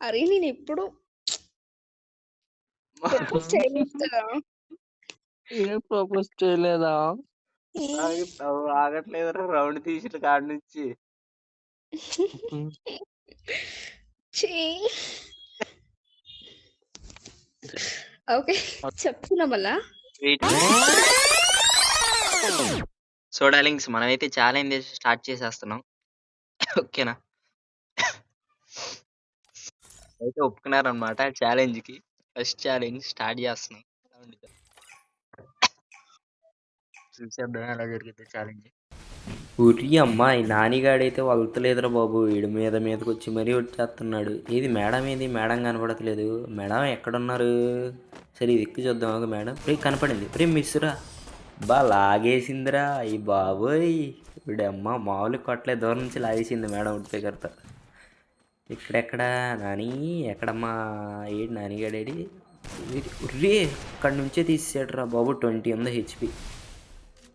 అరే నేను ఎప్పుడు ప్రపోజ్ చేయలేదు కదా. ఏం ప్రపోజ్ చేయలేదా? ఆగట్లేదురా రౌండ్ తీసిన కాడి నుంచి. ఓకే చెప్తున్నా మళ్ళా. సో డార్లింగ్స్ మనమైతే ఛాలెంజ్ స్టార్ట్ చేసేస్తున్నాం. ఓకేనా? అయితే ఒప్పుకున్నారనమాట ఛాలెంజ్ కి. ఫస్ట్ ఛాలెంజ్ స్టార్ట్ చేస్తున్నాం. చూసేద్దాం ఎలా జరిగిద్ది ఛాలెంజ్. ఉరి అమ్మా ఈ నానిగాడైతే వలతలేదురా బాబు. వీడి మీదకి వచ్చి మరీ వచ్చేస్తున్నాడు. ఏది మేడం, ఏది మేడం కనపడట్లేదు. మేడం ఎక్కడున్నారు? సరే ఇది ఎక్కి చూద్దాం. ఒక మేడం కనపడింది. మిస్సురా బా లాగేసిందిరా. ఈ బాబోయ్ వీడమ్మ మామూలు కొట్టలే, దూరం నుంచి లాగేసింది మేడం ఉట్టికర్త. ఇక్కడెక్కడ నాని? ఎక్కడమ్మా? ఏడు నానిగాడేడి? ఉర్రే అక్కడి నుంచే తీసాడు రా బాబు. 20 ఉంది హెచ్పి.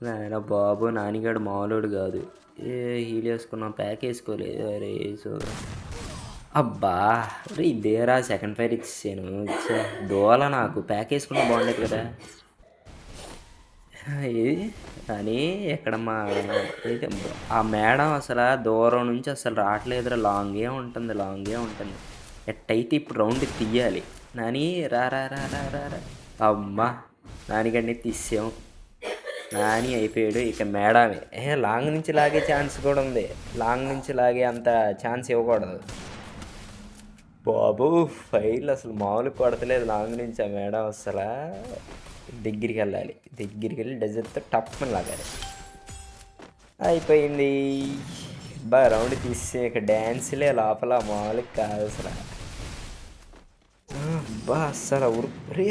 నాయన బాబు నానిగాడు మామూలుడు కాదు. హీల్ వేసుకున్నాం, ప్యాక్ వేసుకోలేదు. అరే సో అబ్బా రే ఇదేరా సెకండ్ ఫైర్ ఇచ్చాను. దోల నాకు ప్యాక్ వేసుకున్నా బాగుండేది కదా. ఏది అని ఎక్కడమ్మా? ఆ మేడం అసలు దూరం నుంచి అసలు రావట్లేదురా. లాంగే ఉంటుంది. ఎట్టయితే ఇప్పుడు రౌండ్ తీయాలి. నాని రా రా రా రా రా రా. అమ్మా నానిగడిని తీసాం. నాని అయిపోయాడు. ఇక మేడమే లాంగ్ నుంచి లాగే ఛాన్స్ కూడా ఉంది. లాంగ్ నుంచి లాగే అంత ఛాన్స్ ఇవ్వకూడదు బాబు. ఫైల్ అసలు మామూలు కొడతలేదు లాంగ్ నుంచి. ఆ మేడం అసలు దగ్గరికి వెళ్ళాలి. దగ్గరికి వెళ్ళి డెజర్ట్తో టప్మని లాగాలి. అయిపోయింది. రౌండ్ తీసే ఇక డ్యాన్స్లే లోపల మామూలు కాదు అసలు. అసలు ఊరే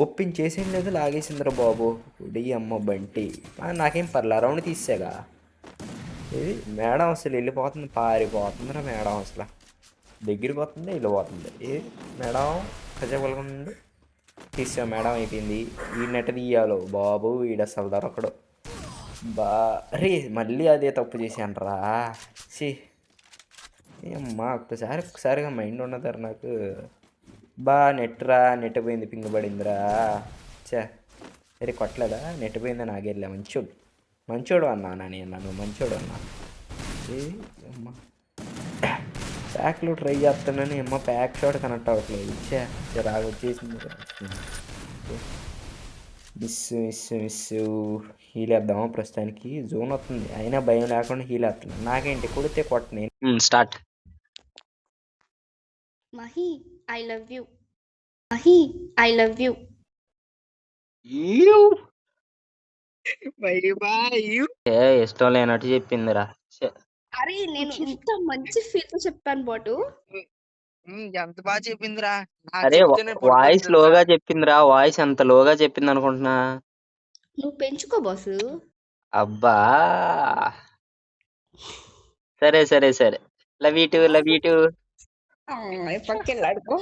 ఓపెన్ చేసేం లేదు, లాగేసిందిరా బాబు. ఉడి అమ్మ బంటి. నాకేం పర్లే రౌండ్ తీసాగా. ఇది మేడం అసలు వెళ్ళిపోతుంది, పారిపోతుందిరా మేడం. అసలు దగ్గరికి వస్తుంది, వెళ్ళిపోతుంది. మేడం కజపలకుండా తీసా. మేడం అయిపోయింది. వీడినట్టు తీయాలో బాబు. వీడు అసలు దొరకడు. రే మళ్ళీ అదే తప్పు చేశాను రా. అమ్మా ఒక్కసారిగా మైండ్ ఉన్నదారు నాకు. నెట్ పోయింది, పింగ్ పడిందిరా. సరే కొట్టలేదా? నెట్ పోయిందా? నాగేళ్ళా మంచోడు అన్నా నేను. నన్ను మంచోడు అన్నా. అమ్మా ప్యాక్లో ట్రై చేస్తున్నాను. అమ్మ ప్యాక్ షాట్ కనెక్ట్ అవ్వట్లేదు. రాగా వచ్చేసింది. మిస్ హీల్ వేద్దామా? ప్రస్తుతానికి జోన్ వస్తుంది, అయినా భయం లేకుండా హీల్ వేస్తున్నాను. నాకేంటి కొడితే కొట్టనే. Start. Mahi I love you. ఇష్టం లేనట్టు చెప్పిందిరా. అరే నేను ఇంత మంచి ఫీల్ తో చెప్పాను బాటు. ఎంత బాగా చెప్పిందిరా. అరే వాయిస్ లోగా చెప్పిందిరా. వాయిస్ ఎంత లోగా చెప్పింది అనుకుంటున్నా. నువ్వు పెంచుకో బాసు. అబ్బా సరే లవ్ యూ టూ. పక్కెళ్ళాడుకో.